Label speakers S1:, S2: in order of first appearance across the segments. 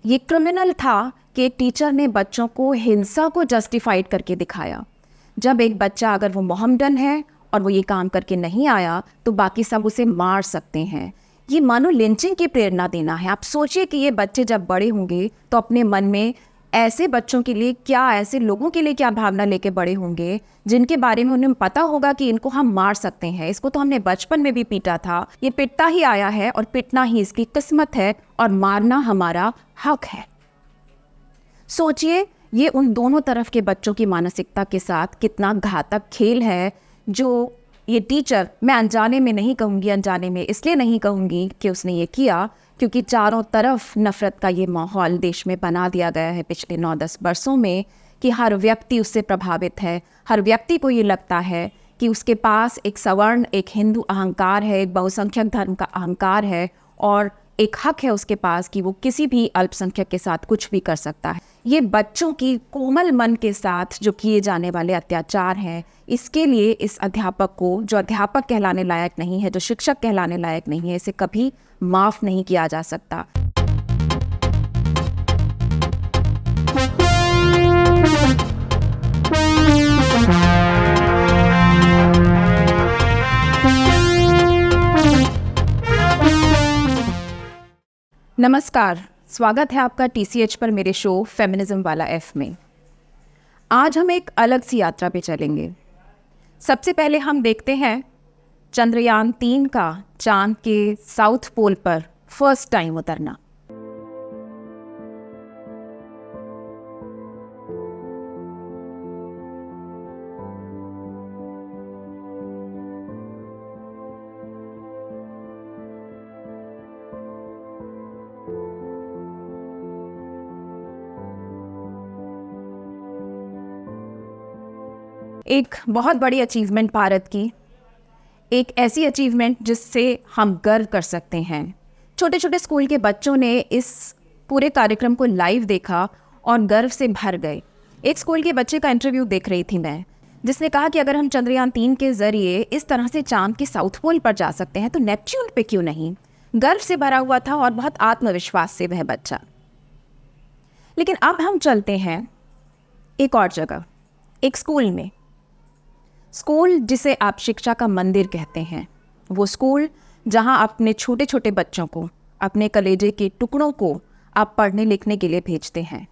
S1: ये क्रिमिनल था कि एक टीचर ने बच्चों को हिंसा को जस्टिफाइड करके दिखाया। जब एक बच्चा अगर वो मोहम्मडन है और वो ये काम करके नहीं आया तो बाकी सब उसे मार सकते हैं। ये मानो लिंचिंग की प्रेरणा देना है। आप सोचिए कि ये बच्चे जब बड़े होंगे तो अपने मन में ऐसे बच्चों के लिए क्या, ऐसे लोगों के लिए क्या भावना लेके बड़े होंगे जिनके बारे में उन्हें पता होगा कि इनको हम मार सकते हैं। इसको तो हमने बचपन में भी पीटा था, ये पिटता ही आया है और पिटना ही इसकी किस्मत है और मारना हमारा हक है। सोचिए ये उन दोनों तरफ के बच्चों की मानसिकता के साथ कितना घातक खेल है जो ये टीचर, मैं अनजाने में नहीं कहूँगी, अनजाने में इसलिए नहीं कहूँगी कि उसने ये किया क्योंकि चारों तरफ नफ़रत का ये माहौल देश में बना दिया गया है पिछले 9-10 वर्षों में कि हर व्यक्ति उससे प्रभावित है। हर व्यक्ति को ये लगता है कि उसके पास एक सवर्ण, एक हिंदू अहंकार है, एक बहुसंख्यक धर्म का अहंकार है और एक हक है उसके पास कि वो किसी भी अल्पसंख्यक के साथ कुछ भी कर सकता है। ये बच्चों की कोमल मन के साथ जो किए जाने वाले अत्याचार हैं, इसके लिए इस अध्यापक को, जो अध्यापक कहलाने लायक नहीं है, जो शिक्षक कहलाने लायक नहीं है, इसे कभी माफ़ नहीं किया जा सकता। नमस्कार, स्वागत है आपका TCH पर मेरे शो फेमिनिज्म वाला F में। आज हम एक अलग सी यात्रा पे चलेंगे। सबसे पहले हम देखते हैं चंद्रयान 3 का चांद के साउथ पोल पर फर्स्ट टाइम उतरना। एक बहुत बड़ी अचीवमेंट भारत की, एक ऐसी अचीवमेंट जिससे हम गर्व कर सकते हैं। छोटे छोटे स्कूल के बच्चों ने इस पूरे कार्यक्रम को लाइव देखा और गर्व से भर गए। एक स्कूल के बच्चे का इंटरव्यू देख रही थी मैं, जिसने कहा कि अगर हम चंद्रयान 3 के ज़रिए इस तरह से चांद के साउथ पोल पर जा सकते हैं तो नेपच्यून पे क्यों नहीं। गर्व से भरा हुआ था और बहुत आत्मविश्वास से वह बच्चा। लेकिन अब हम चलते हैं एक और जगह, एक स्कूल में। स्कूल जिसे आप शिक्षा का मंदिर कहते हैं, वो स्कूल जहां अपने छोटे छोटे बच्चों को, अपने कलेजे के टुकड़ों को आप पढ़ने लिखने के लिए भेजते हैं,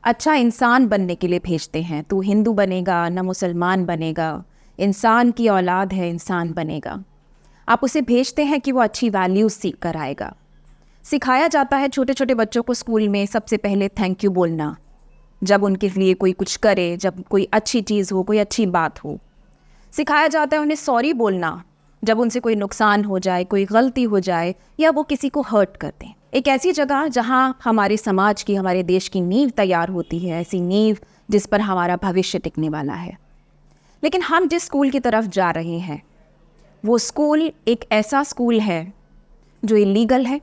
S1: अच्छा इंसान बनने के लिए भेजते हैं। तू हिंदू बनेगा न मुसलमान बनेगा, इंसान की औलाद है, इंसान बनेगा। आप उसे भेजते हैं कि वो अच्छी वैल्यूज़ सीख कर आएगा। सिखाया जाता है छोटे छोटे बच्चों को स्कूल में सबसे पहले थैंक यू बोलना, जब उनके लिए कोई कुछ करे, जब कोई अच्छी चीज़ हो, कोई अच्छी बात हो। सिखाया जाता है उन्हें सॉरी बोलना जब उनसे कोई नुकसान हो जाए, कोई गलती हो जाए या वो किसी को हर्ट कर दें। एक ऐसी जगह जहां हमारे समाज की, हमारे देश की नींव तैयार होती है, ऐसी नींव जिस पर हमारा भविष्य टिकने वाला है। लेकिन हम जिस स्कूल की तरफ जा रहे हैं वो स्कूल एक ऐसा स्कूल है जो इलीगल है,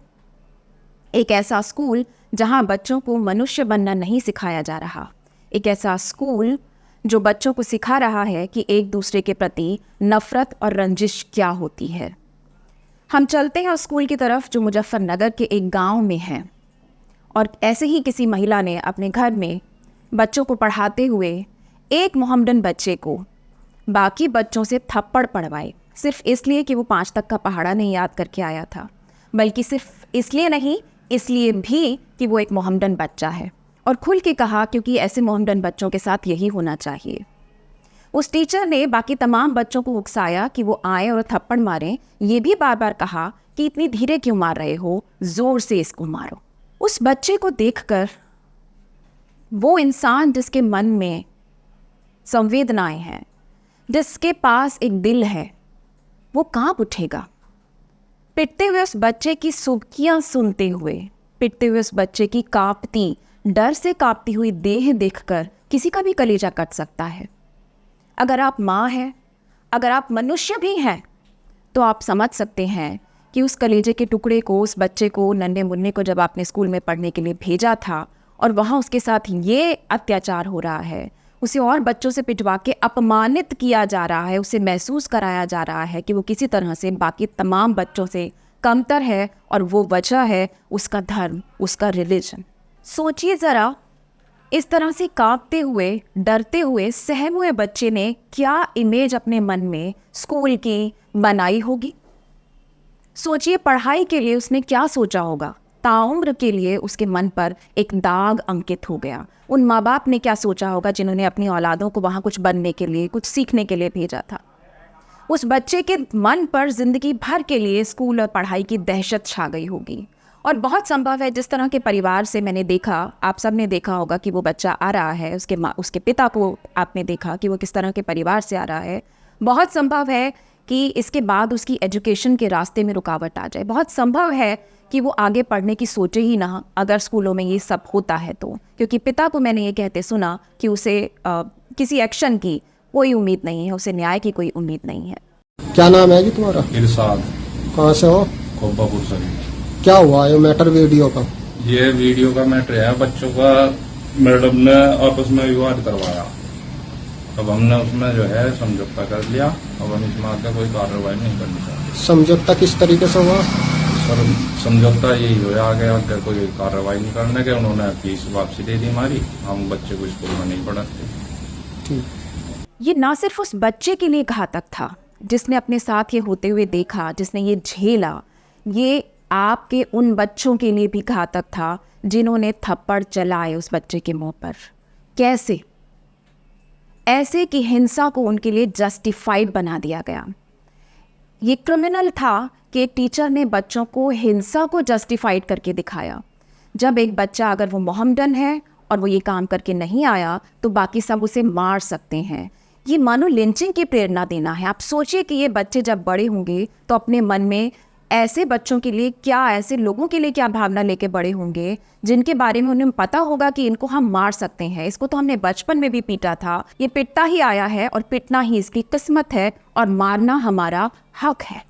S1: एक ऐसा स्कूल जहां बच्चों को मनुष्य बनना नहीं सिखाया जा रहा, एक ऐसा स्कूल जो बच्चों को सिखा रहा है कि एक दूसरे के प्रति नफ़रत और रंजिश क्या होती है। हम चलते हैं उस स्कूल की तरफ जो मुजफ्फरनगर के एक गांव में है और ऐसे ही किसी महिला ने अपने घर में बच्चों को पढ़ाते हुए एक मोहम्मडन बच्चे को बाकी बच्चों से थप्पड़ पड़वाए, सिर्फ इसलिए कि वो 5 तक का पहाड़ा नहीं याद करके आया था, बल्कि सिर्फ इसलिए नहीं, इसलिए भी कि वो एक मोहम्मडन बच्चा है। और खुल के कहा क्योंकि ऐसे मोहम्मडन बच्चों के साथ यही होना चाहिए। उस टीचर ने बाकी तमाम बच्चों को उकसाया कि वो आए और थप्पड़ मारें, ये भी बार बार कहा कि इतनी धीरे क्यों मार रहे हो, ज़ोर से इसको मारो। उस बच्चे को देखकर वो इंसान जिसके मन में संवेदनाएं हैं, जिसके पास एक दिल है, वो कांप उठेगा। पिटते हुए उस बच्चे की सुबकियां सुनते हुए, पिटते हुए उस बच्चे की कांपती, डर से कांपती हुई देह देखकर किसी का भी कलेजा कट सकता है। अगर आप माँ हैं, अगर आप मनुष्य भी हैं, तो आप समझ सकते हैं कि उस कलेजे के टुकड़े को, उस बच्चे को, नन्हे मुन्ने को जब आपने स्कूल में पढ़ने के लिए भेजा था और वहाँ उसके साथ ये अत्याचार हो रहा है, उसे और बच्चों से पिटवा के अपमानित किया जा रहा है, उसे महसूस कराया जा रहा है कि वो किसी तरह से बाकी तमाम बच्चों से कमतर है और वो वजह है उसका धर्म, उसका रिलीजन। सोचिए ज़रा, इस तरह से कांपते हुए, डरते हुए, सहमे हुए बच्चे ने क्या इमेज अपने मन में स्कूल की बनाई होगी। सोचिए पढ़ाई के लिए उसने क्या सोचा होगा। ताउम्र के लिए उसके मन पर एक दाग अंकित हो गया। उन माँ बाप ने क्या सोचा होगा जिन्होंने अपनी औलादों को वहाँ कुछ बनने के लिए, कुछ सीखने के लिए भेजा था। उस बच्चे के मन पर ज़िंदगी भर के लिए स्कूल और पढ़ाई की दहशत छा गई होगी। और बहुत संभव है, जिस तरह के परिवार से मैंने देखा, आप सब ने देखा होगा कि वो बच्चा आ रहा है, उसके पिता को आपने देखा कि वो किस तरह के परिवार से आ रहा है। बहुत संभव है कि इसके बाद उसकी एजुकेशन के रास्ते में रुकावट आ जाए। बहुत संभव है कि वो आगे पढ़ने की सोचे ही ना, अगर स्कूलों में ये सब होता है तो। क्योंकि पिता को मैंने ये कहते सुना कि उसे किसी एक्शन की कोई उम्मीद नहीं है, उसे न्याय की कोई उम्मीद नहीं है।
S2: क्या नाम है जी तुम्हारा?
S3: इरशाद।
S2: कहाँ से हो?
S3: कोब्बापुर से।
S2: क्या हुआ ये मैटर वीडियो का?
S3: ये वीडियो का मैटर है, बच्चों का मैडम ने आपस में विवाद करवाया। अब हमने उसमें जो है समझौता कर लिया। अब हम इसमें आगे कोई कार्रवाई नहीं करनी चाहिए।
S2: समझौता किस तरीके से हुआ?
S3: सर समझौता यही हुआ, आगे कोई कार्रवाई नहीं करने के। उन्होंने फीस वापसी दे दी हमारी, हम बच्चे को स्कूल में नहीं पढ़ाते।
S2: ठीक।
S1: ये ना सिर्फ उस बच्चे के लिए घातक था जिसने अपने साथ ये होते हुए देखा, जिसने ये झेला, ये आपके उन बच्चों के लिए भी घातक था जिन्होंने थप्पड़ चलाए उस बच्चे के मुंह पर। कैसे? ऐसे कि हिंसा को उनके लिए जस्टिफाइड बना दिया गया। ये क्रिमिनल था कि एक टीचर ने बच्चों को हिंसा को जस्टिफाइड करके दिखाया। जब एक बच्चा, अगर वो मोहम्मदन है और वो ये काम करके नहीं आया, तो बाकी सब उसे मार सकते हैं। ये मानो लिंचिंग की प्रेरणा देना है। आप सोचिए कि ये बच्चे जब बड़े होंगे तो अपने मन में ऐसे बच्चों के लिए क्या, ऐसे लोगों के लिए क्या भावना लेके बड़े होंगे जिनके बारे में उन्हें पता होगा कि इनको हम मार सकते हैं, इसको तो हमने बचपन में भी पीटा था, ये पिटता ही आया है और पिटना ही इसकी किस्मत है और मारना हमारा हक है।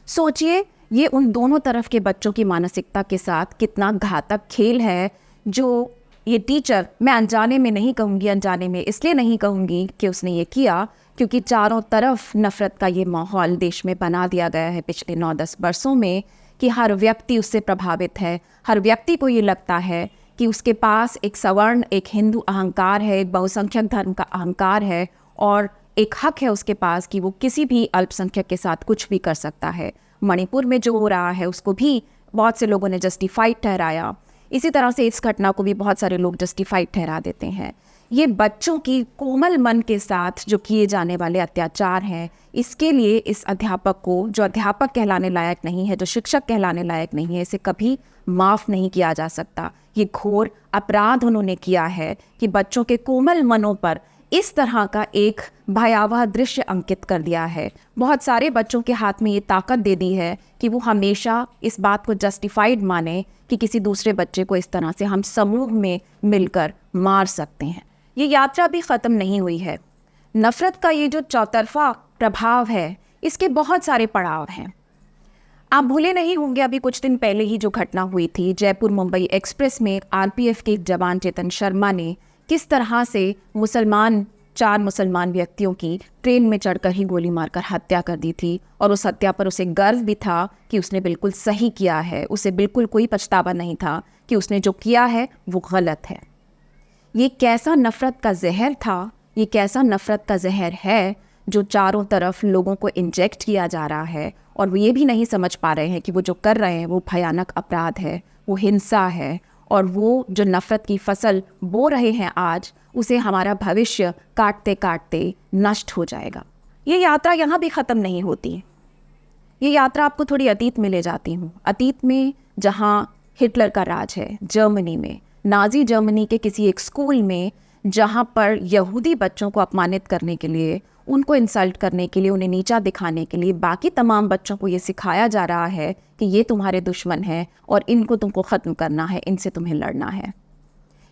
S1: सोचिए ये उन दोनों तरफ के बच्चों की मानसिकता के साथ कितना घातक खेल है जो ये टीचर, मैं अनजाने में नहीं कहूँगी, अनजाने में इसलिए नहीं कहूँगी कि उसने ये किया क्योंकि चारों तरफ नफ़रत का ये माहौल देश में बना दिया गया है पिछले 9-10 वर्षों में कि हर व्यक्ति उससे प्रभावित है। हर व्यक्ति को ये लगता है कि उसके पास एक सवर्ण, एक हिंदू अहंकार है, एक बहुसंख्यक धर्म का अहंकार है और एक हक है उसके पास कि वो किसी भी अल्पसंख्यक के साथ कुछ भी कर सकता है। मणिपुर में जो हो रहा है उसको भी बहुत से लोगों ने जस्टिफाइड ठहराया। इसी तरह से इस घटना को भी बहुत सारे लोग जस्टिफाइड ठहरा देते हैं। ये बच्चों की कोमल मन के साथ जो किए जाने वाले अत्याचार हैं, इसके लिए इस अध्यापक को, जो अध्यापक कहलाने लायक नहीं है, जो शिक्षक कहलाने लायक नहीं है, इसे कभी माफ़ नहीं किया जा सकता। ये घोर अपराध उन्होंने किया है कि बच्चों के कोमल मनों पर इस तरह का एक भयावह दृश्य अंकित कर दिया है। बहुत सारे बच्चों के हाथ में ये ताकत दे दी है कि वो हमेशा इस बात को जस्टिफाइड माने कि किसी दूसरे बच्चे को इस तरह से हम समूह में मिलकर मार सकते हैं। ये यात्रा भी ख़त्म नहीं हुई है। नफ़रत का ये जो चौतरफा प्रभाव है, इसके बहुत सारे पड़ाव हैं। आप भूले नहीं होंगे, अभी कुछ दिन पहले ही जो घटना हुई थी जयपुर मुंबई एक्सप्रेस में, आरपीएफ के एक जवान चेतन शर्मा ने किस तरह से 4 मुसलमान व्यक्तियों की ट्रेन में चढ़कर ही गोली मारकर हत्या कर दी थी। और उस हत्या पर उसे गर्व भी था कि उसने बिल्कुल सही किया है। उसे बिल्कुल कोई पछतावा नहीं था कि उसने जो किया है वो गलत है। ये कैसा नफ़रत का जहर था, ये कैसा नफ़रत का जहर है जो चारों तरफ लोगों को इंजेक्ट किया जा रहा है और वो ये भी नहीं समझ पा रहे हैं कि वो जो कर रहे हैं वो भयानक अपराध है, वो हिंसा है और वो जो नफ़रत की फसल बो रहे हैं आज, उसे हमारा भविष्य काटते काटते नष्ट हो जाएगा। ये यात्रा यहाँ भी ख़त्म नहीं होती। ये यात्रा आपको थोड़ी अतीत में ले जाती हूँ। अतीत में जहाँ हिटलर का राज है, जर्मनी में, नाजी जर्मनी के किसी एक स्कूल में, जहाँ पर यहूदी बच्चों को अपमानित करने के लिए, उनको इंसल्ट करने के लिए, उन्हें नीचा दिखाने के लिए बाकी तमाम बच्चों को ये सिखाया जा रहा है कि ये तुम्हारे दुश्मन हैं और इनको तुमको ख़त्म करना है, इनसे तुम्हें लड़ना है।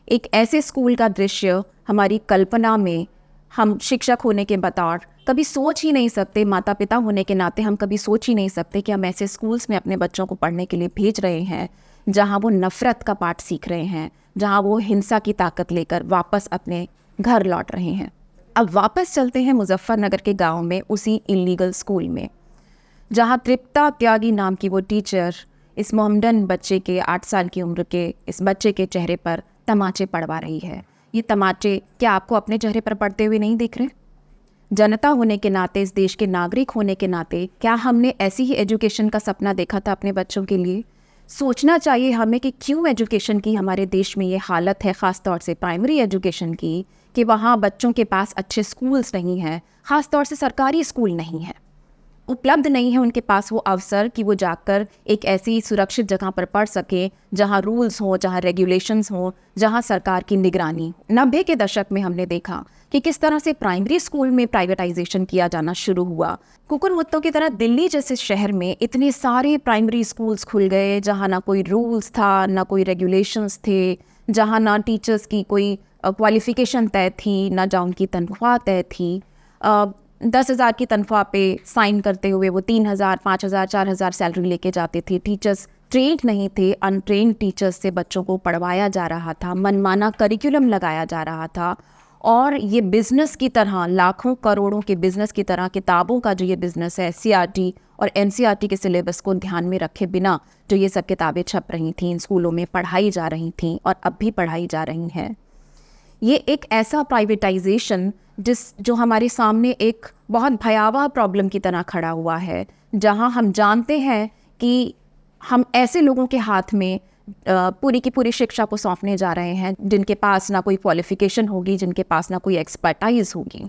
S1: एक ऐसे स्कूल का दृश्य हमारी कल्पना में हम शिक्षक होने के बतौर कभी सोच ही नहीं सकते, माता पिता होने के नाते हम कभी सोच ही नहीं सकते कि हम ऐसे स्कूल्स में अपने बच्चों को पढ़ने के लिए भेज रहे हैं जहाँ वो नफ़रत का पाठ सीख रहे हैं, जहाँ वो हिंसा की ताकत लेकर वापस अपने घर लौट रहे हैं। अब वापस चलते हैं मुजफ्फरनगर के गांव में, उसी इलीगल स्कूल में, जहाँ तृप्ता त्यागी नाम की वो टीचर इस मोहम्मदन बच्चे के 8 साल की उम्र के इस बच्चे के चेहरे पर तमाचे पड़वा रही है। ये तमाचे क्या आपको अपने चेहरे पर पड़ते हुए नहीं दिख रहे? जनता होने के नाते, इस देश के नागरिक होने के नाते, क्या हमने ऐसी ही एजुकेशन का सपना देखा था अपने बच्चों के लिए? सोचना चाहिए हमें कि क्यों एजुकेशन की हमारे देश में ये हालत है, ख़ास तौर से प्राइमरी एजुकेशन की, कि वहाँ बच्चों के पास अच्छे स्कूल्स नहीं हैं, ख़ास तौर से सरकारी स्कूल नहीं है, उपलब्ध नहीं है उनके पास वो अवसर कि वो जाकर एक ऐसी सुरक्षित जगह पर पढ़ सके जहाँ रूल्स हों, जहाँ रेगुलेशंस हों, जहाँ सरकार की निगरानी। 90 के दशक में हमने देखा कि किस तरह से प्राइमरी स्कूल में प्राइवेटाइजेशन किया जाना शुरू हुआ। कुकुर मुत्तों की तरह दिल्ली जैसे शहर में इतने सारे प्राइमरी स्कूल्स खुल गए जहाँ ना कोई रूल्स था, ना कोई रेगुलेशंस थे, जहाँ ना टीचर्स की कोई क्वालिफिकेशन तय थी, ना जहाँ उनकी तनख्वाह तय थी। 10,000 की तनख्वाह पे साइन करते हुए वो 3,000, 5,000, 4,000 सैलरी लेके जाते थे। टीचर्स ट्रेंड नहीं थे, अनट्रेंड टीचर्स से बच्चों को पढ़वाया जा रहा था, मनमाना करिकुलम लगाया जा रहा था, और ये बिज़नेस की तरह, लाखों करोड़ों के बिज़नेस की तरह किताबों का जो ये बिज़नेस है, CRT और NCRT के सिलेबस को ध्यान में रखे बिना जो ये सब किताबें छप रही थी, इन स्कूलों में पढ़ाई जा रही थी और अब भी पढ़ाई जा रही हैं। ये एक ऐसा प्राइवेटाइजेशन जो हमारे सामने एक बहुत भयावह प्रॉब्लम की तरह खड़ा हुआ है, जहां हम जानते हैं कि हम ऐसे लोगों के हाथ में पूरी की पूरी शिक्षा को सौंपने जा रहे हैं जिनके पास ना कोई क्वालिफिकेशन होगी, जिनके पास ना कोई एक्सपर्टाइज होगी।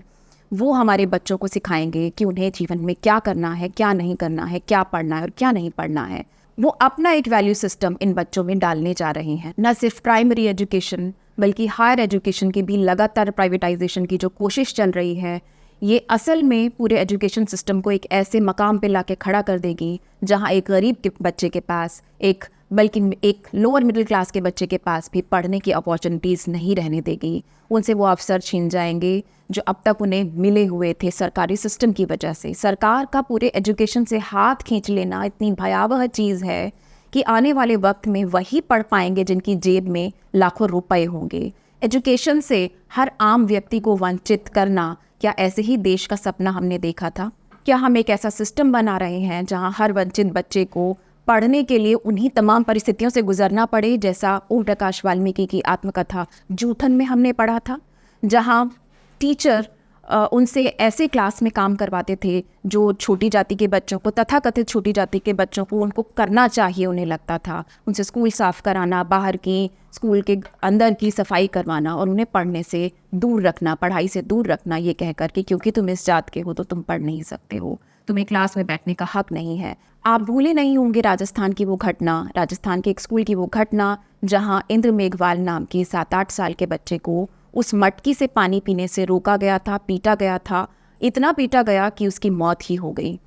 S1: वो हमारे बच्चों को सिखाएंगे कि उन्हें जीवन में क्या करना है, क्या नहीं करना है, क्या पढ़ना है और क्या नहीं पढ़ना है। वो अपना एक वैल्यू सिस्टम इन बच्चों में डालने जा रहे हैं। न सिर्फ प्राइमरी एजुकेशन बल्कि हायर एजुकेशन की भी लगातार प्राइवेटाइजेशन की जो कोशिश चल रही है, ये असल में पूरे एजुकेशन सिस्टम को एक ऐसे मकाम पे लाके खड़ा कर देगी जहां एक गरीब के बच्चे के पास, बल्कि एक लोअर मिडिल क्लास के बच्चे के पास भी पढ़ने की अपॉर्चुनिटीज़ नहीं रहने देगी। उनसे वो अवसर छीन जाएंगे जो अब तक उन्हें मिले हुए थे सरकारी सिस्टम की वजह से। सरकार का पूरे एजुकेशन से हाथ खींच लेना इतनी भयावह चीज़ है कि आने वाले वक्त में वही पढ़ पाएंगे जिनकी जेब में लाखों रुपए होंगे। एजुकेशन से हर आम व्यक्ति को वंचित करना, क्या ऐसे ही देश का सपना हमने देखा था? क्या हम एक ऐसा सिस्टम बना रहे हैं जहां हर वंचित बच्चे को पढ़ने के लिए उन्हीं तमाम परिस्थितियों से गुजरना पड़े, जैसा ओम प्रकाश वाल्मीकि की आत्मकथा जूठन में हमने पढ़ा था, जहां टीचर उनसे ऐसे क्लास में काम करवाते थे जो छोटी जाति के बच्चों को, तथाकथित छोटी जाति के बच्चों को उनको करना चाहिए, उन्हें लगता था। उनसे स्कूल साफ़ कराना, बाहर की स्कूल के अंदर की सफाई करवाना और उन्हें पढ़ने से दूर रखना, पढ़ाई से दूर रखना, ये कह कर कि क्योंकि तुम इस जात के हो तो तुम पढ़ नहीं सकते हो, तुम्हें क्लास में बैठने का हक नहीं है। आप भूले नहीं होंगे राजस्थान की वो घटना, राजस्थान के एक स्कूल की वो घटना जहाँ इंद्र मेघवाल नाम की 7-8 साल के बच्चे को उस मटकी से पानी पीने से रोका गया था, पीटा गया था, इतना पीटा गया कि उसकी मौत ही हो गई।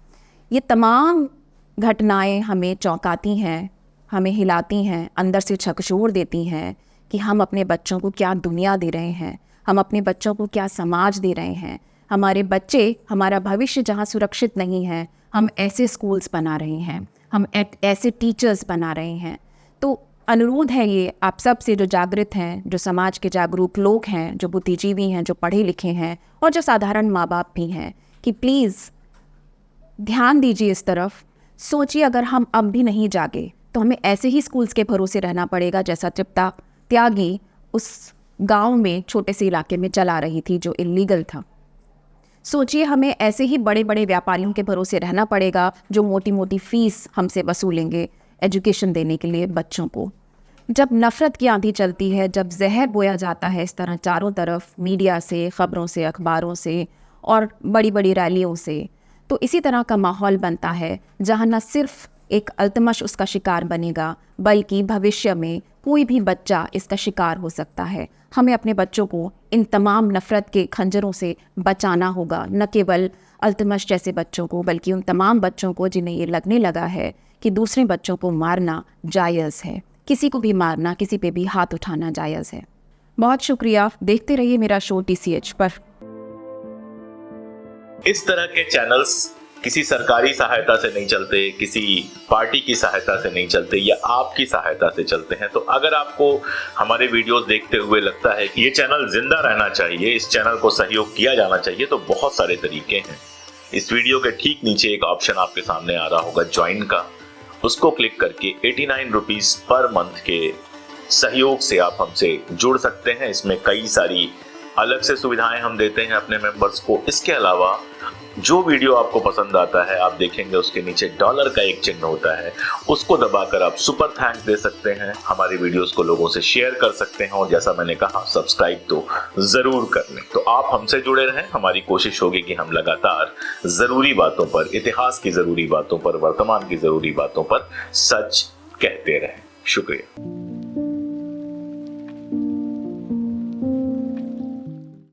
S1: ये तमाम घटनाएं हमें चौंकाती हैं, हमें हिलाती हैं, अंदर से झकझोर देती हैं कि हम अपने बच्चों को क्या दुनिया दे रहे हैं, हम अपने बच्चों को क्या समाज दे रहे हैं। हमारे बच्चे, हमारा भविष्य जहाँ सुरक्षित नहीं है, हम ऐसे स्कूल्स बना रहे हैं, हम ऐसे टीचर्स बना रहे हैं। तो अनुरोध है ये आप सब से, जो जागृत हैं, जो समाज के जागरूक लोग हैं, जो बुद्धिजीवी हैं, जो पढ़े लिखे हैं और जो साधारण माँ बाप भी हैं, कि प्लीज़ ध्यान दीजिए इस तरफ। सोचिए अगर हम अब भी नहीं जागे तो हमें ऐसे ही स्कूल्स के भरोसे रहना पड़ेगा जैसा तृप्ता त्यागी उस गांव में, छोटे से इलाके में चला रही थी जो इलीगल था। सोचिए हमें ऐसे ही बड़े बड़े व्यापारियों के भरोसे रहना पड़ेगा जो मोटी मोटी फीस हमसे वसूलेंगे एजुकेशन देने के लिए बच्चों को। जब नफ़रत की आंधी चलती है, जब जहर बोया जाता है इस तरह चारों तरफ, मीडिया से, ख़बरों से, अखबारों से और बड़ी बड़ी रैलियों से, तो इसी तरह का माहौल बनता है जहाँ न सिर्फ एक अल्तमश उसका शिकार बनेगा बल्कि भविष्य में कोई भी बच्चा इसका शिकार हो सकता है। हमें अपने बच्चों को इन तमाम नफ़रत के खंजरों से बचाना होगा, न केवल अल्तमश जैसे बच्चों को बल्कि उन तमाम बच्चों को जिन्हें ये लगने लगा है कि दूसरे बच्चों को मारना जायज़ है, किसी को भी मारना, किसी पे भी हाथ उठाना जायज़ है। बहुत शुक्रिया, देखते रहिए मेरा शो TCH पर।
S4: इस तरह के चैनल्स किसी सरकारी सहायता से नहीं चलते, किसी पार्टी की सहायता से नहीं चलते, या आपकी सहायता से चलते हैं। तो अगर आपको हमारे वीडियोस देखते हुए लगता है कि ये चैनल जिंदा रहना चाहिए, इस चैनल को सहयोग किया जाना चाहिए, तो बहुत सारे तरीके हैं। इस वीडियो के ठीक नीचे एक ऑप्शन आपके सामने आ रहा होगा ज्वाइन का, उसको क्लिक करके 89 रुपीस पर मंथ के सहयोग से आप हमसे जुड़ सकते हैं। इसमें कई सारी अलग से सुविधाएं हम देते हैं अपने मेंबर्स को। इसके अलावा जो वीडियो आपको पसंद आता है, आप देखेंगे उसके नीचे डॉलर का एक चिन्ह होता है, उसको दबाकर आप सुपर थैंक्स दे सकते हैं, हमारी वीडियोस को लोगों से शेयर कर सकते हैं और जैसा मैंने कहा सब्सक्राइब तो जरूर कर लें। तो आप हमसे जुड़े रहें, हमारी कोशिश होगी कि हम लगातार जरूरी बातों पर, इतिहास की जरूरी बातों पर, वर्तमान की जरूरी बातों पर सच कहते रहें। शुक्रिया।